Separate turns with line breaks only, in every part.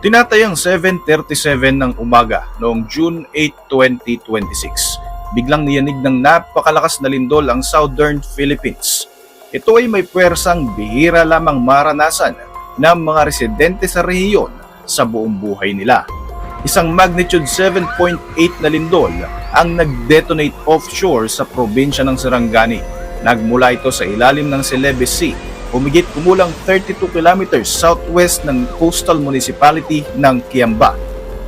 Tinatayang 7:37 ng umaga noong June 8, 2026. Biglang niyanig ng napakalakas na lindol ang Southern Philippines. Ito ay may puwersang bihira lamang maranasan ng mga residente sa rehiyon sa buong buhay nila. Isang magnitude 7.8 na lindol ang nag-detonate offshore sa probinsya ng Sarangani. Nagmula ito sa ilalim ng Celebes Sea, humigit kumulang 32 kilometers southwest ng coastal municipality ng Kiamba.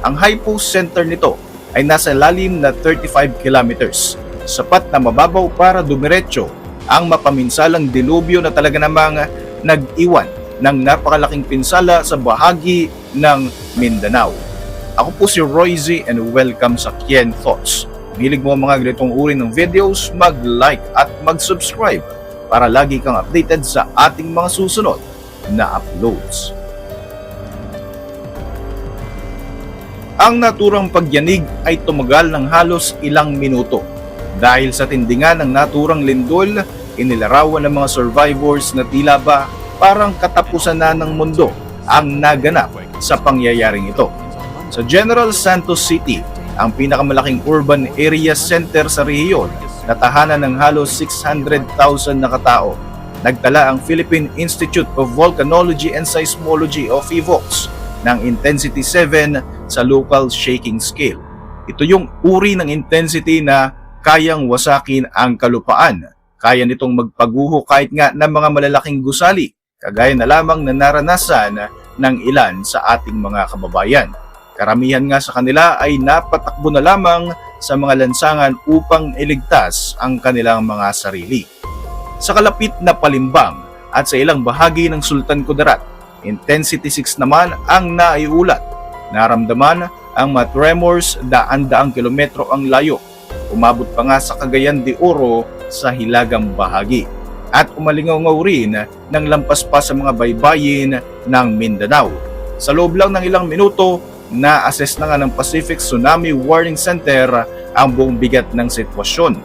Ang hypo center nito ay nasa lalim na 35 kilometers, sapat na mababaw para dumiretso ang mapaminsalang dilubyo na talaga namang nag-iwan ng napakalaking pinsala sa bahagi ng Mindanao. Ako po si Roy Z and welcome sa Kien Thoughts. Hilig mo ang mga ganitong uri ng videos, mag-like at mag-subscribe para lagi kang updated sa ating mga susunod na uploads. Ang naturang pagyanig ay tumagal ng halos ilang minuto. Dahil sa tindingan ng naturang lindol, inilarawan ng mga survivors na tila ba parang katapusan na ng mundo ang naganap sa pangyayaring ito. Sa General Santos City, ang pinakamalaking urban area center sa rehiyon, na tahanan ng halos 600,000 na katao, nagtala ang Philippine Institute of Volcanology and Seismology o PHIVOLCS ng Intensity 7 sa local shaking scale. Ito yung uri ng intensity na kayang wasakin ang kalupaan. Kaya nitong magpaguho kahit nga ng mga malalaking gusali, kagaya na lamang na naranasan ng ilan sa ating mga kababayan. Karamihan nga sa kanila ay napatakbo na lamang sa mga lansangan upang iligtas ang kanilang mga sarili. Sa kalapit na Palimbang at sa ilang bahagi ng Sultan Kudarat, Intensity 6 naman ang naiulat. Naramdaman ang mga tremors daan-daang kilometro ang layo. Umabot pa nga sa Cagayan de Oro sa hilagang bahagi. At umalingaw-ngaw rin ng lampas pa sa mga baybayin ng Mindanao. Sa loob lang ng ilang minuto, na-assess na nga ng Pacific Tsunami Warning Center ang buong bigat ng sitwasyon.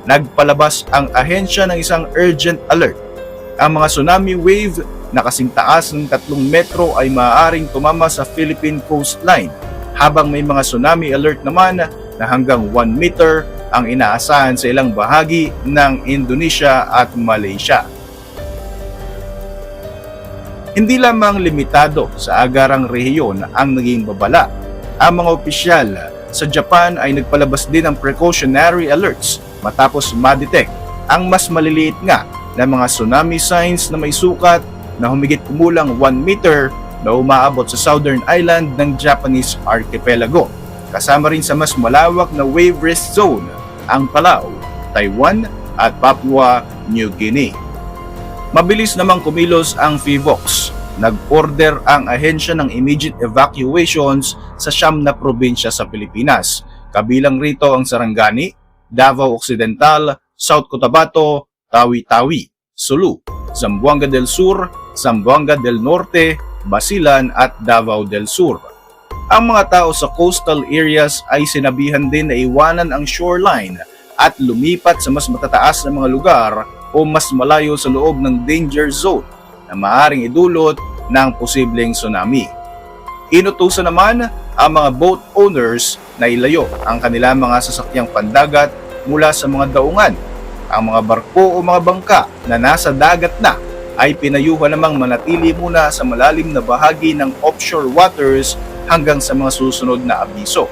Nagpalabas ang ahensya ng isang urgent alert. Ang mga tsunami wave na kasing taas ng 3 metro ay maaaring tumama sa Philippine coastline, habang may mga tsunami alert naman na hanggang 1 meter ang inaasahan sa ilang bahagi ng Indonesia at Malaysia. Hindi lamang limitado sa agarang rehiyon ang naging babala. Ang mga opisyal sa Japan ay nagpalabas din ng precautionary alerts matapos ma-detect ang mas maliliit nga na mga tsunami signs na may sukat na humigit kumulang 1 meter na umaabot sa southern island ng Japanese archipelago. Kasama rin sa mas malawak na wave risk zone ang Palau, Taiwan at Papua New Guinea. Mabilis namang kumilos ang PHIVOLCS. Nag-order ang ahensya ng immediate evacuations sa 9 na probinsya sa Pilipinas. Kabilang rito ang Sarangani, Davao Occidental, South Cotabato, Tawi-Tawi, Sulu, Zamboanga del Sur, Zamboanga del Norte, Basilan at Davao del Sur. Ang mga tao sa coastal areas ay sinabihan din na iwanan ang shoreline at lumipat sa mas matataas na mga lugar o mas malayo sa loob ng danger zone na maaaring idulot ng posibleng tsunami. Inutusan naman ang mga boat owners na ilayo ang kanilang mga sasakyang pandagat mula sa mga daungan. Ang mga barko o mga bangka na nasa dagat na ay pinayuhan namang manatili muna sa malalim na bahagi ng offshore waters hanggang sa mga susunod na abiso.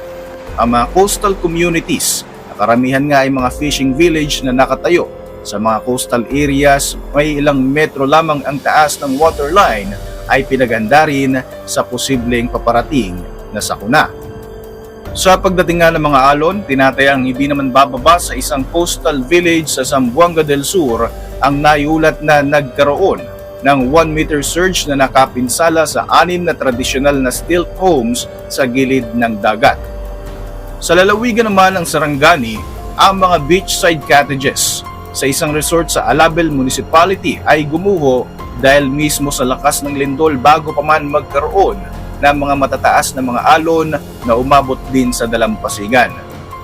Ang mga coastal communities, na karamihan nga ay mga fishing village na nakatayo sa mga coastal areas, may ilang metro lamang ang taas ng waterline, ay pinaganda rin sa posibleng paparating na sakuna. Sa pagdating nga ng mga alon, tinatayang hindi naman bababa sa isang coastal village sa Zamboanga del Sur ang naiulat na nagkaroon ng 1 meter surge na nakapinsala sa 6 na tradisyonal na stilt homes sa gilid ng dagat. Sa lalawigan naman ng Sarangani, ang mga beachside cottages sa isang resort sa Alabel Municipality ay gumuho dahil mismo sa lakas ng lindol bago pa man magkaroon ng mga matataas na mga alon na umabot din sa dalampasigan.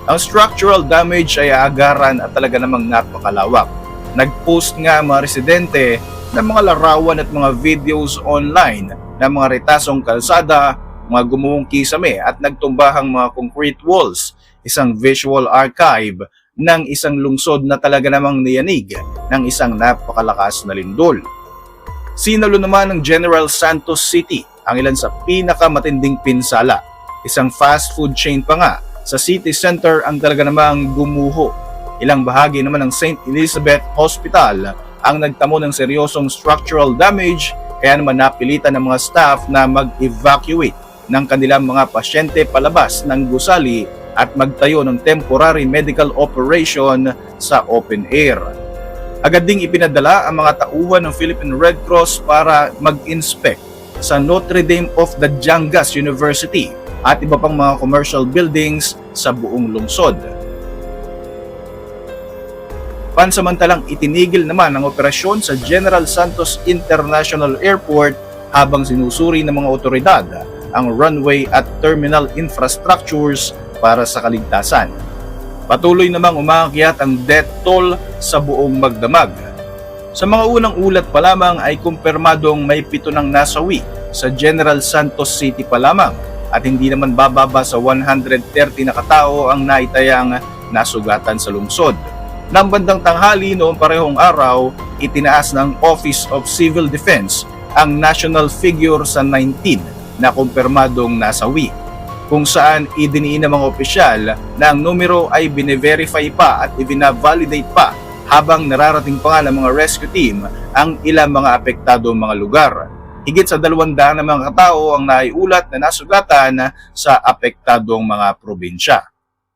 Ang structural damage ay aagaran at talaga namang napakalawak. Nag-post nga mga residente ng mga larawan at mga videos online ng mga retasong kalsada, mga gumuhong kisame at nagtumbahang mga concrete walls, isang visual archive ng isang lungsod na talaga namang niyanig ng isang napakalakas na lindol. Sinalo naman ng General Santos City ang ilan sa pinakamatinding pinsala. Isang fast food chain pa nga sa city center ang talaga namang gumuho. Ilang bahagi naman ng St. Elizabeth Hospital ang nagtamo ng seryosong structural damage, kaya naman napilitan ng mga staff na mag-evacuate ng kanilang mga pasyente palabas ng gusali at magtayo ng temporary medical operation sa open air. Agad ding ipinadala ang mga tauhan ng Philippine Red Cross para mag-inspect sa Notre Dame of the Jangas University at iba pang mga commercial buildings sa buong lungsod. Pansamantalang itinigil naman ang operasyon sa General Santos International Airport habang sinusuri ng mga otoridad ang runway at terminal infrastructures para sa kaligtasan. Patuloy namang umaakyat ang death toll sa buong Magdamag. Sa mga unang ulat pa lamang ay kumpirmadong may 7 nang nasawi sa General Santos City pa lamang at hindi naman bababa sa 130 na katao ang naitayang nasugatan sa lungsod. Nang bandang tanghali noong parehong araw, itinaas ng Office of Civil Defense ang national figure sa 19 na kumpirmadong nasawi, kung saan idiniin ng mga opisyal na ang numero ay bine-verify pa at ibina-validate pa habang nararating pa nga ng mga rescue team ang ilang mga apektadong mga lugar. Higit sa 200 na mga katao ang naiulat na nasugatan sa apektadong mga probinsya.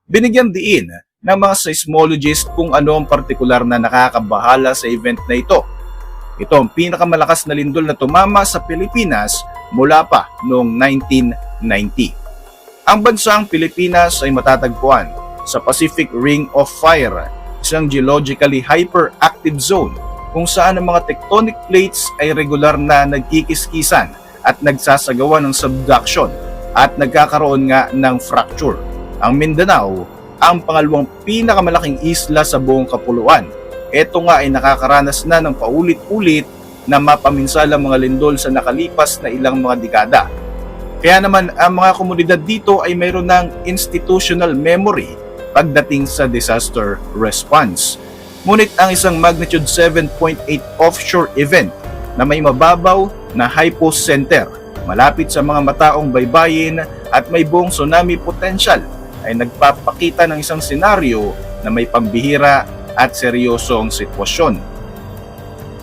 Binigyan diin ng mga seismologist kung ano ang partikular na nakakabahala sa event na ito. Ito ang pinakamalakas na lindol na tumama sa Pilipinas mula pa noong 1990. Ang bansang Pilipinas ay matatagpuan sa Pacific Ring of Fire, isang geologically hyperactive zone kung saan ang mga tectonic plates ay regular na nagkikiskisan at nagsasagawa ng subduction at nagkakaroon nga ng fracture. Ang Mindanao, ang pangalawang pinakamalaking isla sa buong kapuluan. Ito nga ay nakakaranas na ng paulit-ulit na mapaminsalang mga lindol sa nakalipas na ilang mga dekada. Kaya naman ang mga komunidad dito ay mayroon ng institutional memory pagdating sa disaster response. Ngunit ang isang magnitude 7.8 offshore event na may mababaw na hypocenter malapit sa mga mataong baybayin at may buong tsunami potential ay nagpapakita ng isang senaryo na may pambihira at seryosong sitwasyon.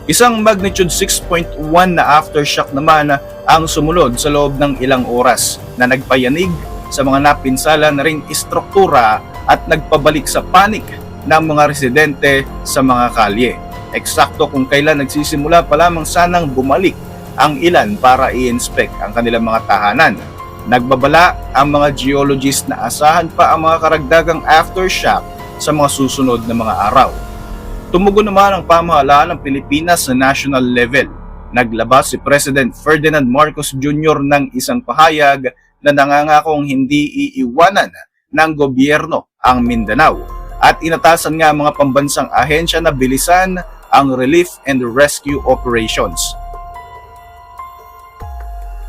Isang magnitude 6.1 na aftershock naman ang sumunod sa loob ng ilang oras na nagpayanig sa mga napinsala na ring istruktura at nagpabalik sa panik ng mga residente sa mga kalye. Eksakto kung kailan nagsisimula pa lamang sanang bumalik ang ilan para i-inspect ang kanilang mga tahanan. Nagbabala ang mga geologist na asahan pa ang mga karagdagang aftershock sa mga susunod na mga araw. Tumugon naman ang pamahalaan ng Pilipinas sa national level. Naglabas si President Ferdinand Marcos Jr. ng isang pahayag na nangangakong hindi iiwanan ng gobyerno ang Mindanao at inatasan nga ang mga pambansang ahensya na bilisan ang relief and rescue operations.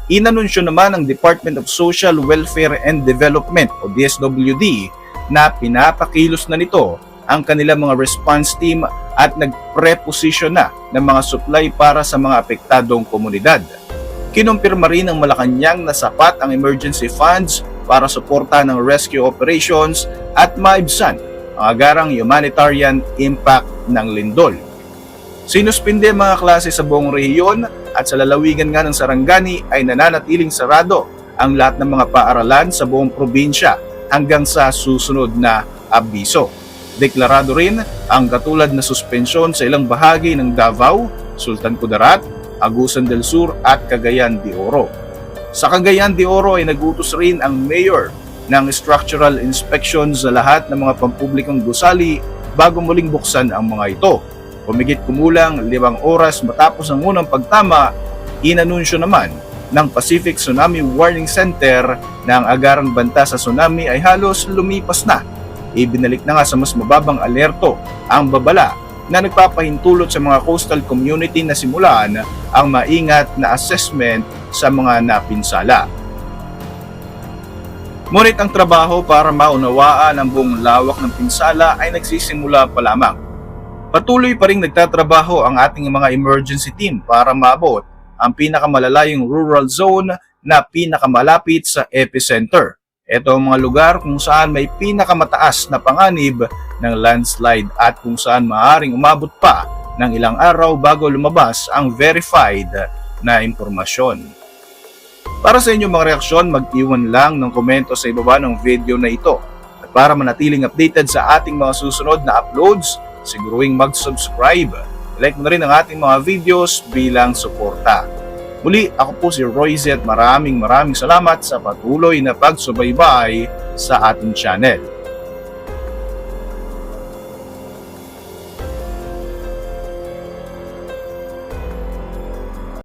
Inanunsyo naman ng Department of Social Welfare and Development o DSWD na pinapakilos na nito ang kanilang mga response team at nagpreposisyon na ng mga supply para sa mga apektadong komunidad. Kinumpirma rin ng Malacanang na sapat ang emergency funds para suportahan ng rescue operations at maibsan ang agarang humanitarian impact ng lindol. Sinuspinde ang mga klase sa buong rehiyon at sa lalawigan nga ng Sarangani ay nananatiling sarado ang lahat ng mga paaralan sa buong probinsya hanggang sa susunod na abiso. Deklarado rin ang katulad na suspensyon sa ilang bahagi ng Davao, Sultan Kudarat, Agusan del Sur at Cagayan de Oro. Sa Cagayan de Oro ay nagutos rin ang mayor ng structural inspection sa lahat ng mga pampublikong gusali bago muling buksan ang mga ito. Humigit kumulang 5 oras matapos ang unang pagtama, inanunsyo naman ng Pacific Tsunami Warning Center na ang agarang banta sa tsunami ay halos lumipas na. Ibinalik na nga sa mas mababang alerto ang babala na nagpapahintulot sa mga coastal community na simulan ang maingat na assessment sa mga napinsala. Ngunit ang trabaho para maunawaan ang buong lawak ng pinsala ay nagsisimula pa lamang. Patuloy pa rin nagtatrabaho ang ating mga emergency team para maabot ang pinakamalalayong rural zone na pinakamalapit sa epicenter. Ito ang mga lugar kung saan may pinakamataas na panganib ng landslide at kung saan maaaring umabot pa ng ilang araw bago lumabas ang verified na impormasyon. Para sa inyong mga reaksyon, mag-iwan lang ng komento sa ibaba ng video na ito. At para manatiling updated sa ating mga susunod na uploads, siguruing mag-subscribe. Like mo na rin ang ating mga videos bilang suporta. Muli, ako po si Royce at maraming salamat sa patuloy na pagsubaybay sa ating channel.